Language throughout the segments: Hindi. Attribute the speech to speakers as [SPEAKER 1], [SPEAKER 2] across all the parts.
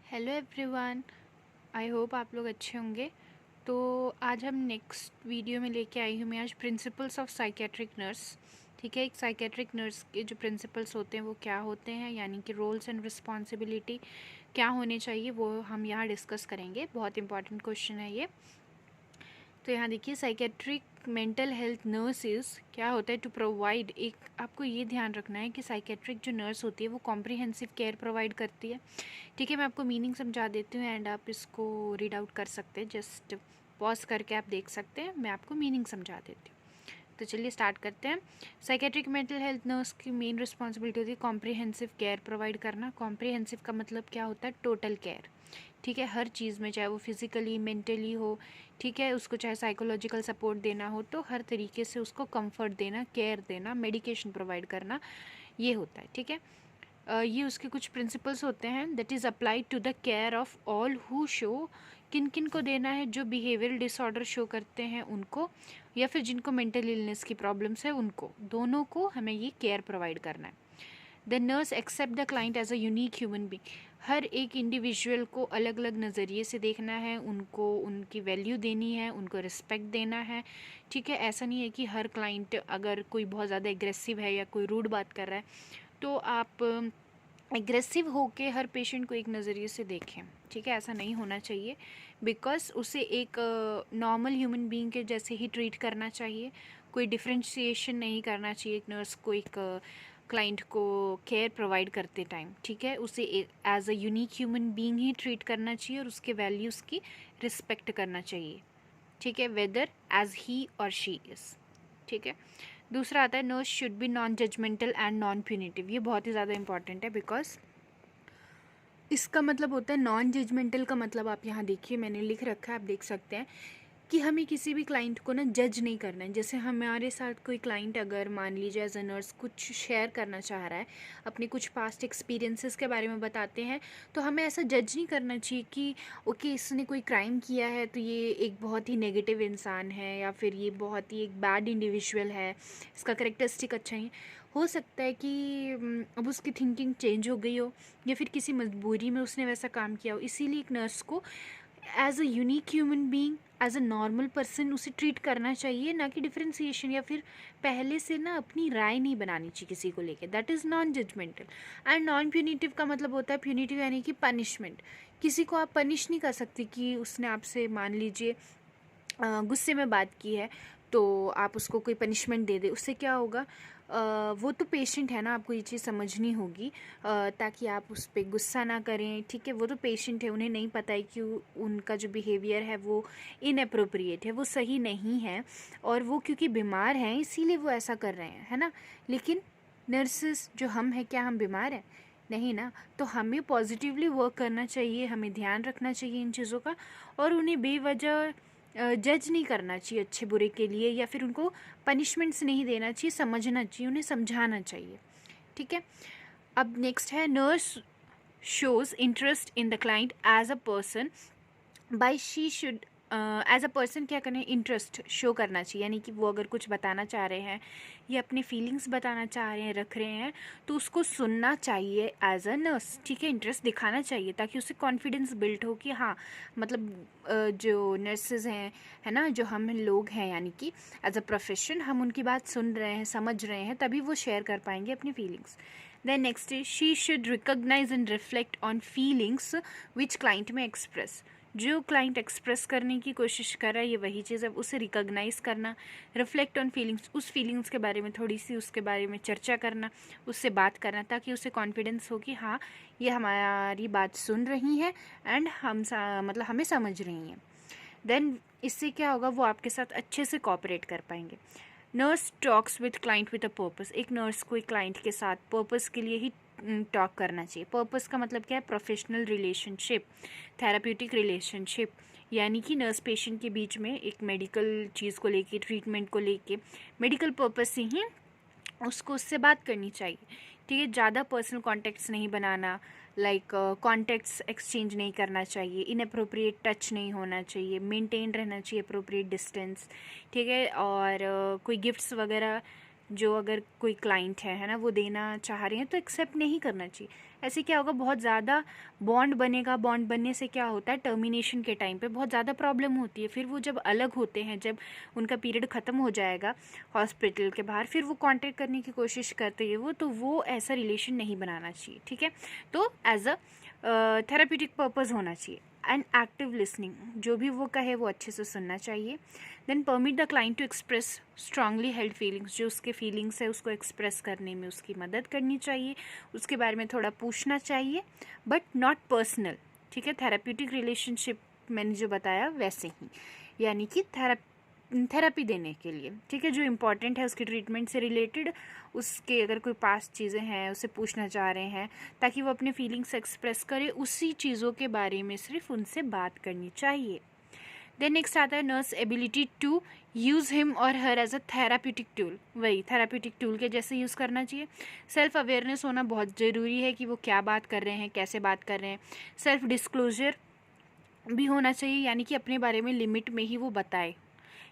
[SPEAKER 1] Hello everyone. आई होप आप लोग अच्छे होंगे। तो आज हम नेक्स्ट वीडियो में लेके आई हूँ मैं आज प्रिंसिपल्स ऑफ साइकेट्रिक नर्स। ठीक है, एक साइकेट्रिक नर्स के जो प्रिंसिपल्स होते हैं वो क्या होते हैं, यानी कि रोल्स एंड रिस्पॉन्सिबिलिटी क्या होने चाहिए, वो हम यहाँ डिस्कस करेंगे। बहुत इंपॉर्टेंट क्वेश्चन है ये। तो यहाँ देखिए, साइकेट्रिक मेंटल हेल्थ नर्सेज क्या होता है टू प्रोवाइड, एक आपको ये ध्यान रखना है कि साइकेट्रिक जो नर्स होती है वो कॉम्प्रिहेंसिव केयर प्रोवाइड करती है। ठीक है, मैं आपको मीनिंग समझा देती हूँ एंड आप इसको रीड आउट कर सकते हैं। जस्ट पॉज करके आप देख सकते हैं, मैं आपको मीनिंग समझा देती हूँ। तो चलिए स्टार्ट करते हैं। साइकेट्रिक मेंटल हेल्थ नर्स की मेन रिस्पॉन्सिबिलिटी होती है कॉम्प्रिहेंसिव केयर प्रोवाइड करना। कॉम्प्रिहेंसिव का मतलब क्या होता है? Total care. ठीक है, हर चीज़ में, चाहे वो फिज़िकली मेंटली हो, ठीक है, उसको चाहे साइकोलॉजिकल सपोर्ट देना हो, तो हर तरीके से उसको कंफर्ट देना, केयर देना, मेडिकेशन प्रोवाइड करना, ये होता है। ठीक है, ये उसके कुछ प्रिंसिपल्स होते हैं। That is applied to the care of all who show, किन किन को देना है? जो बिहेवियरल डिसऑर्डर शो करते हैं उनको, या फिर जिनको मेंटल इलनेस की प्रॉब्लम्स है उनको, दोनों को हमें ये केयर प्रोवाइड करना है। The nurse accept the client as a unique human being, हर एक इंडिविजुअल को अलग अलग नज़रिए से देखना है, उनको उनकी वैल्यू देनी है, उनको रिस्पेक्ट देना है। ठीक है, ऐसा नहीं है कि हर क्लाइंट, अगर कोई बहुत ज़्यादा एग्रेसिव है या कोई रूड बात कर रहा है तो आप एग्रेसिव होके हर पेशेंट को एक नज़रिए से देखें। ठीक है, ऐसा नहीं होना चाहिए, बिकॉज उसे एक नॉर्मल ह्यूमन बीइंग के जैसे ही ट्रीट करना चाहिए। कोई डिफ्रेंशिएशन नहीं करना चाहिए एक नर्स को एक क्लाइंट को केयर प्रोवाइड करते टाइम। ठीक है, उसे as a unique human being ही ट्रीट करना चाहिए और उसके वैल्यूज़ की रिस्पेक्ट करना चाहिए। ठीक है, वेदर एज ही और शी इज़। ठीक है, दूसरा आता है nurse should be non judgmental and non punitive. ये बहुत ही ज़्यादा इंपॉर्टेंट है, बिकॉज इसका मतलब होता है नॉन जजमेंटल का मतलब आप यहाँ देखिए, मैंने लिख रखा है, आप देख सकते हैं कि हमें किसी भी क्लाइंट को ना जज नहीं करना है। जैसे हमारे साथ कोई क्लाइंट अगर मान लीजिए एज अ नर्स कुछ शेयर करना चाह रहा है, अपने कुछ पास्ट एक्सपीरियंसेस के बारे में बताते हैं, तो हमें ऐसा जज नहीं करना चाहिए कि ओके इसने कोई क्राइम किया है तो ये एक बहुत ही नेगेटिव इंसान है, या फिर ये बहुत ही एक बैड इंडिविजुअल है, इसका करेक्टरिस्टिक अच्छा ही हो सकता है कि अब उसकी थिंकिंग चेंज हो गई हो, या फिर किसी मजबूरी में उसने वैसा काम किया हो। इसीलिए एक नर्स को as a unique human being, as a normal person उसे ट्रीट करना चाहिए, ना कि डिफ्रेंसिएशन या फिर पहले से ना अपनी राय नहीं बनानी चाहिए किसी को लेके। That is non judgmental. And non punitive का मतलब होता है प्यूनिटिव यानी कि पनिशमेंट। किसी को आप पनिश नहीं कर सकते कि उसने आपसे मान लीजिए गुस्से में बात की है तो आप उसको कोई पनिशमेंट दे दे, उससे क्या होगा? वो तो पेशेंट है ना, आपको ये चीज़ समझनी होगी ताकि आप उस पर गुस्सा ना करें। ठीक है, वो तो पेशेंट है, उन्हें नहीं पता है कि उनका जो बिहेवियर है वो इनअप्रोप्रिएट है, वो सही नहीं है, और वो क्योंकि बीमार हैं इसीलिए वो ऐसा कर रहे हैं, है ना। लेकिन नर्सेस जो हम हैं, क्या हम बीमार हैं? नहीं ना। तो हमें पॉजिटिवली वर्क करना चाहिए, हमें ध्यान रखना चाहिए इन चीज़ों का, और उन्हें बेवजह जज नहीं करना चाहिए अच्छे बुरे के लिए, या फिर उनको पनिशमेंट्स नहीं देना चाहिए, समझना चाहिए, उन्हें समझाना चाहिए। ठीक है, अब नेक्स्ट है nurse shows interest in the client as a person by she should, as a person क्या करना है? इंटरेस्ट शो करना चाहिए, यानी कि वो अगर कुछ बताना चाह रहे हैं या अपनी फीलिंग्स बताना चाह रहे हैं, रख रहे हैं, तो उसको सुनना चाहिए एज अ नर्स। ठीक है, इंटरेस्ट दिखाना चाहिए ताकि उसे कॉन्फिडेंस बिल्ड हो कि हाँ, मतलब जो नर्सेज हैं, है ना, जो हम लोग हैं, यानी कि एज अ प्रोफेशन हम उनकी बात सुन रहे हैं, समझ रहे हैं, तभी वो शेयर कर पाएंगे अपनी feelings. Then next is she should recognize and reflect on feelings which client में एक्सप्रेस। जो क्लाइंट एक्सप्रेस करने की कोशिश कर रहा है, ये वही चीज़ है, उसे रिकॉग्नाइज करना, रिफ्लेक्ट ऑन फीलिंग्स, उस फीलिंग्स के बारे में थोड़ी सी उसके बारे में चर्चा करना, उससे बात करना, ताकि उसे कॉन्फिडेंस हो कि हाँ ये हमारी बात सुन रही हैं एंड मतलब हमें समझ रही हैं। देन इससे क्या होगा? वो आपके साथ अच्छे से कॉपरेट कर पाएंगे। Nurse talks with client with a purpose. एक नर्स को एक क्लाइंट के साथ पर्पस के लिए ही टॉक करना चाहिए। पर्पस का मतलब क्या है? प्रोफेशनल रिलेशनशिप, थेराप्यूटिक रिलेशनशिप, यानी कि नर्स पेशेंट के बीच में एक मेडिकल चीज़ को लेके, ट्रीटमेंट को लेके, मेडिकल पर्पस से ही उसको उससे बात करनी चाहिए। ठीक है, ज़्यादा पर्सनल कॉन्टेक्ट्स नहीं बनाना, लाइक कॉन्टेक्ट्स एक्सचेंज नहीं करना चाहिए, इनअप्रोप्रिएट टच नहीं होना चाहिए, मेंटेन रहना चाहिए अप्रोप्रिएट डिस्टेंस। ठीक है, और कोई गिफ्ट्स वगैरह जो अगर कोई क्लाइंट है ना, वो देना चाह रहे हैं तो एक्सेप्ट नहीं करना चाहिए। ऐसे क्या होगा, बहुत ज़्यादा बॉन्ड बनेगा। बॉन्ड बनने से क्या होता है, टर्मिनेशन के टाइम पे बहुत ज़्यादा प्रॉब्लम होती है। फिर वो जब अलग होते हैं, जब उनका पीरियड ख़त्म हो जाएगा हॉस्पिटल के बाहर, फिर वो कांटेक्ट करने की कोशिश करते हैं वो ऐसा रिलेशन नहीं बनाना चाहिए, ठीक है। तो एज अ थेराप्यूटिक पर्पज़ होना चाहिए। एंड एक्टिव लिसनिंग, जो भी वो कहे वो अच्छे से सुनना चाहिए। Then permit the client to express strongly held feelings, जो उसके फीलिंग्स है उसको एक्सप्रेस करने में उसकी मदद करनी चाहिए, उसके बारे में थोड़ा पूछना चाहिए, बट नॉट पर्सनल, ठीक है। थेराप्यूटिक रिलेशनशिप मैंने जो बताया वैसे ही, यानी कि थेरेपी देने के लिए, ठीक है। जो इम्पॉर्टेंट है उसके ट्रीटमेंट से रिलेटेड, उसके अगर कोई पास्ट चीज़ें हैं उसे पूछना चाह रहे हैं ताकि वो अपने फीलिंग्स एक्सप्रेस करे, उसी चीज़ों के बारे में सिर्फ उनसे बात करनी चाहिए। देन नेक्स्ट आता है nurse ability to use him और her as a therapeutic tool, वही थेराप्यूटिक टूल के जैसे यूज़ करना चाहिए। सेल्फ अवेयरनेस होना बहुत ज़रूरी है कि वो क्या बात कर रहे हैं, कैसे बात कर रहे हैं। सेल्फ डिस्क्लोजर भी होना चाहिए, यानी कि अपने बारे में लिमिट में ही वो बताए।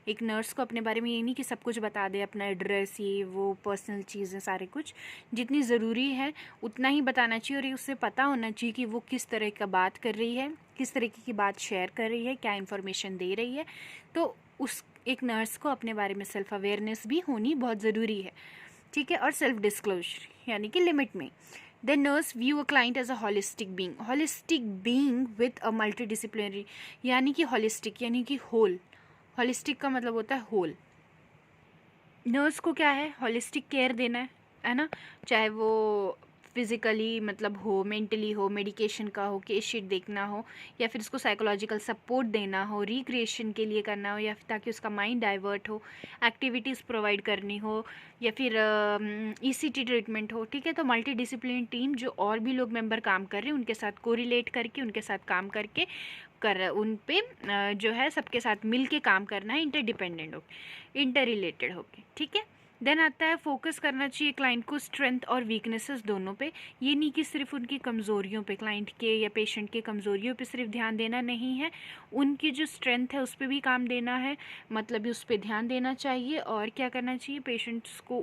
[SPEAKER 1] एक नर्स को अपने बारे में ये नहीं कि सब कुछ बता दे, अपना एड्रेस, ये वो पर्सनल चीज़ें सारे कुछ, जितनी ज़रूरी है उतना ही बताना चाहिए। और ये उससे पता होना चाहिए कि वो किस तरह का बात कर रही है, किस तरीके की बात शेयर कर रही है, क्या इन्फॉर्मेशन दे रही है। तो उस एक नर्स को अपने बारे में सेल्फ अवेयरनेस भी होनी बहुत ज़रूरी है, ठीक है। और सेल्फ डिस्क्लोजर यानी कि लिमिट में। The nurse view a client as a holistic being with a multidisciplinary, यानी कि होलिस्टिक यानी कि होल, होलिस्टिक का मतलब होता है होल। नर्स को क्या है, होलिस्टिक केयर देना है ना, चाहे वो फिज़िकली मतलब हो, मेंटली हो, मेडिकेशन का हो, केस शीट देखना हो, या फिर उसको साइकोलॉजिकल सपोर्ट देना हो, रिक्रिएशन के लिए करना हो, या फिर ताकि उसका माइंड डाइवर्ट हो, एक्टिविटीज़ प्रोवाइड करनी हो, या फिर ईसीटी ट्रीटमेंट हो, ठीक है। तो मल्टी डिसिप्लिन टीम, जो और भी लोग मेंबर काम कर रहे हैं उनके साथ कोरिलेट करके, उनके साथ काम करके उन पे जो है सबके साथ मिल के काम करना है, इंटरडिपेंडेंट हो, इंटर रिलेटेड होके, ठीक है। देन आता है फोकस करना चाहिए क्लाइंट को स्ट्रेंथ और वीकनेसेस दोनों पे। ये नहीं कि सिर्फ उनकी कमज़ोरियों पे, क्लाइंट के या पेशेंट के कमज़ोरियों पे सिर्फ ध्यान देना नहीं है, उनकी जो स्ट्रेंथ है उस पर भी काम देना है, मतलब उस पर ध्यान देना चाहिए। और क्या करना चाहिए, पेशेंट्स को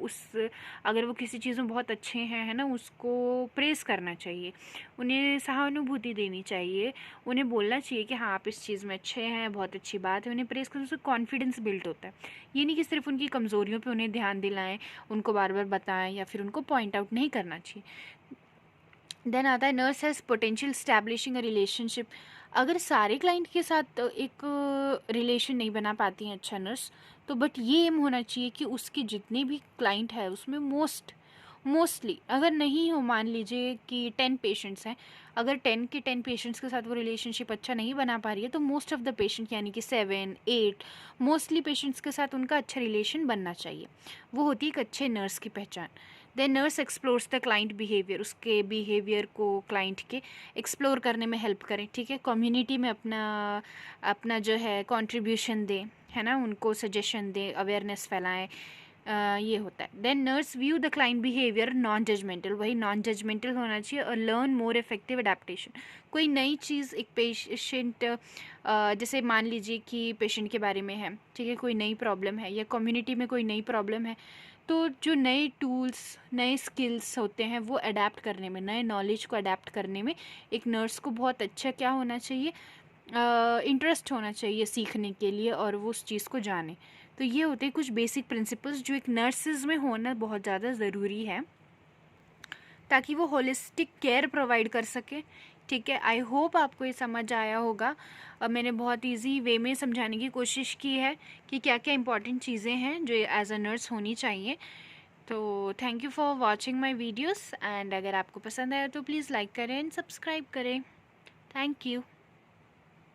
[SPEAKER 1] अगर वो किसी चीज़ में बहुत अच्छे हैं, है ना, उसको प्रेस करना चाहिए, उन्हें सहानुभूति देनी चाहिए, उन्हें बोलना चाहिए कि हाँ आप इस चीज़ में अच्छे हैं, बहुत अच्छी बात है। उन्हें प्रेस करने से कॉन्फिडेंस बिल्ड होता है। ये नहीं कि सिर्फ उनकी कमज़ोरियों पे उन्हें ध्यान दिलाएं, उनको बार बार बताएं, या फिर उनको पॉइंट आउट नहीं करना चाहिए। देन आता है nurse has potential establishing a relationship. अगर सारे क्लाइंट के साथ एक रिलेशन नहीं बना पाती हैं अच्छा नर्स, तो बट ये एम होना चाहिए कि उसके जितने भी क्लाइंट है उसमें मोस्टली, अगर नहीं हो, मान लीजिए कि 10 पेशेंट्स हैं, अगर 10 के 10 पेशेंट्स के साथ वो रिलेशनशिप अच्छा नहीं बना पा रही है, तो मोस्ट ऑफ द पेशेंट यानी कि 7-8 मोस्टली पेशेंट्स के साथ उनका अच्छा रिलेशन बनना चाहिए। वो होती है एक अच्छे नर्स की पहचान। The nurse explores the client behaviour, उसके बिहेवियर को क्लाइंट के एक्सप्लोर करने में हेल्प करें, ठीक है। कम्युनिटी में अपना जो है कंट्रीब्यूशन दें, है ना, उनको सजेशन दें, अवेयरनेस फैलाएं, ये होता है। Then nurse view the client behaviour non judgmental, वही नॉन जजमेंटल होना चाहिए। और लर्न मोर इफेक्टिव अडेप्टेशन, कोई नई चीज़ एक पेशेंट, जैसे मान लीजिए कि पेशेंट के बारे में है, ठीक है, कोई नई प्रॉब्लम है या कम्युनिटी में कोई नई प्रॉब्लम है, तो जो नए टूल्स, नए स्किल्स होते हैं वो अडेप्ट करने में, नए नॉलेज को अडेप्ट करने में एक नर्स को बहुत अच्छा क्या होना चाहिए, इंटरेस्ट होना चाहिए सीखने के लिए, और वो उस चीज़ को जाने। तो ये होते हैं कुछ बेसिक प्रिंसिपल्स जो एक नर्सेज में होना बहुत ज़्यादा ज़रूरी है, ताकि वो होलिस्टिक केयर प्रोवाइड कर सके, ठीक है। आई होप आपको ये समझ आया होगा। मैंने बहुत इजी वे में समझाने की कोशिश की है कि क्या क्या इंपॉर्टेंट चीज़ें हैं जो एज अ नर्स होनी चाहिए। तो thank you for watching my videos, and अगर आपको पसंद आया तो प्लीज़ लाइक करें एंड सब्सक्राइब करें। Thank you.